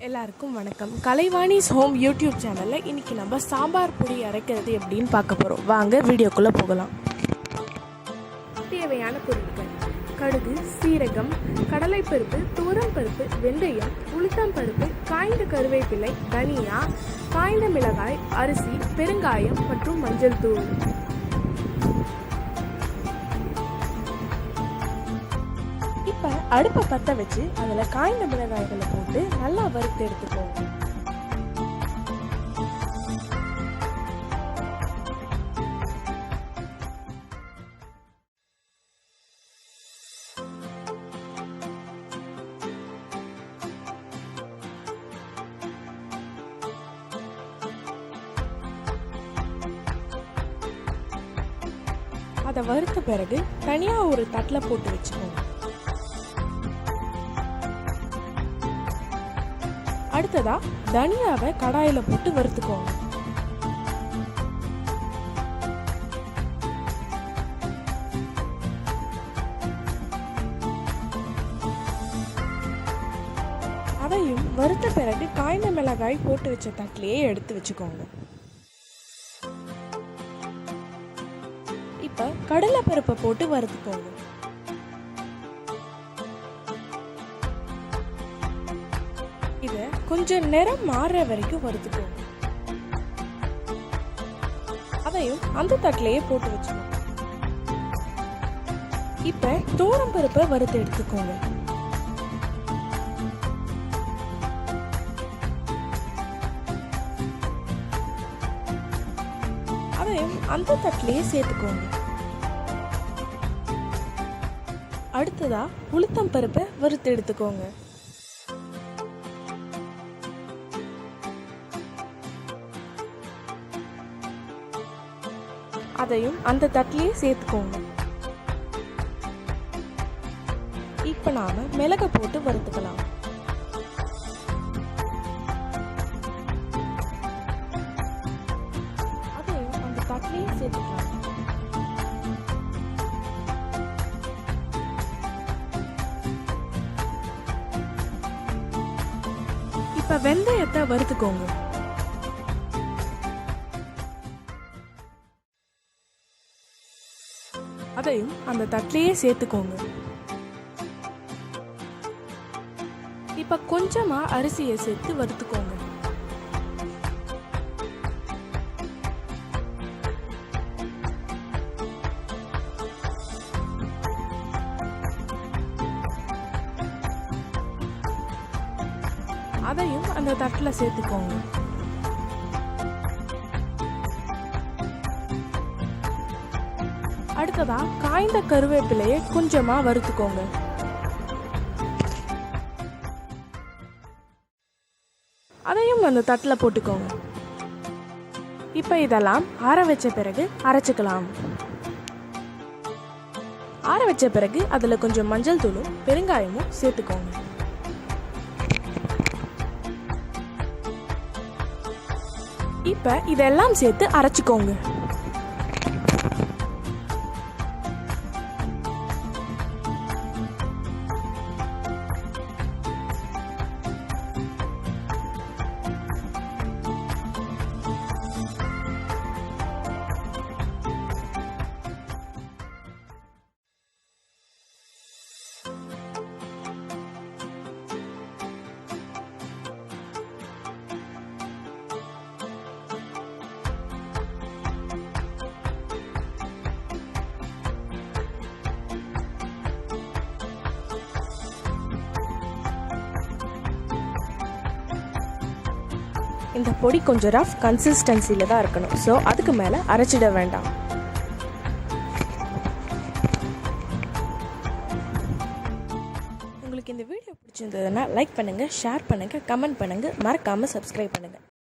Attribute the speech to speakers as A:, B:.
A: எல்லாருக்கும் வணக்கம். Kalaivani's home YouTube சேனலில் இன்றைக்கி நம்ம சாம்பார் பொடி அரைக்கிறது எப்படின்னு பார்க்க போகிறோம். வாங்க வீடியோக்குள்ளே போகலாம். தேவையான பொருட்கள்: கடுகு, சீரகம், கடலைப்பருப்பு, துவரம்பருப்பு, வெந்தயம், உளுத்தம்பருப்பு, காய்ந்த கருவேப்பிலை, தனியா, காய்ந்த மிளகாய், அரிசி, பெருங்காயம் மற்றும் மஞ்சள் தூள். இப்போ அடுப்பை பற்ற வச்சு அதில் காய்ந்த மிளகாய்களை போட்டு நல்லா வறுத்து எடுத்துக்கோங்க. அதை வறுத்த பிறகு தனியாக ஒரு தட்டில் போட்டு வச்சுக்கோங்க. அடுத்ததா தனியாவை கடாயில போட்டு வறுத்துக்கோங்க. அதையும் வறுத்த பிறகு காய்ந்த மிளகாய் போட்டு வச்ச தட்டிலேயே எடுத்து வச்சுக்கோங்க. இப்ப கடலை பருப்பை போட்டு வறுத்துக்கோங்க. இதை கொஞ்சம் நிறம் மாறுற வரைக்கும் வறுத்துக்கோங்க. அதையும் அந்த தட்டிலேயே போட்டு வச்சுக்கோங்க. இப்ப துவரம்பருப்பை வறுத்து எடுத்துக்கோங்க. அதையும் அந்த தட்டிலேயே சேர்த்துக்கோங்க. அடுத்ததா உளுத்தம்பருப்பை வறுத்து எடுத்துக்கோங்க. அதையும் அந்த தட்டிலேயே சேர்த்துக்கோங்க. இப்ப நாம மிளகை போட்டு வறுத்துக்கலாம். அதையும் அந்த தட்டிலேயே சேர்த்துக்கலாம். இப்ப வெந்தயத்தை வறுத்துக்கோங்க. அதையும் அந்த தட்டிலேயே சேர்த்துக்கோங்க. இப்ப கொஞ்சமா அரிசியை சேர்த்து வறுத்துக்கோங்க. அதையும் அந்த தட்டுல சேர்த்துக்கோங்க. அடுத்ததா காய்ந்த கருவேப்பிலையை கொஞ்சமா வறுத்துக்கோங்க. அதையும் அந்த தட்டில் போட்டுக்கோங்க. இப்ப இதெல்லாம் ஆற வச்ச பிறகு அரைச்சுக்கலாம். ஆற வச்ச பிறகு அதுல கொஞ்சம் மஞ்சள் தூளும் பெருங்காயமும் சேர்த்துக்கோங்க. இப்ப இதெல்லாம் சேர்த்து அரைச்சுக்கோங்க. இந்த பொடி கொஞ்சம் ரஃப் கன்சிஸ்டன்சியில் தான் இருக்கணும். ஸோ அதுக்கு மேலே அரைச்சிட வேண்டாம். உங்களுக்கு இந்த வீடியோ பிடிச்சிருந்ததுன்னா லைக் பண்ணுங்கள், ஷேர் பண்ணுங்கள், கமெண்ட் பண்ணுங்கள், மறக்காமல் சப்ஸ்கிரைப் பண்ணுங்கள்.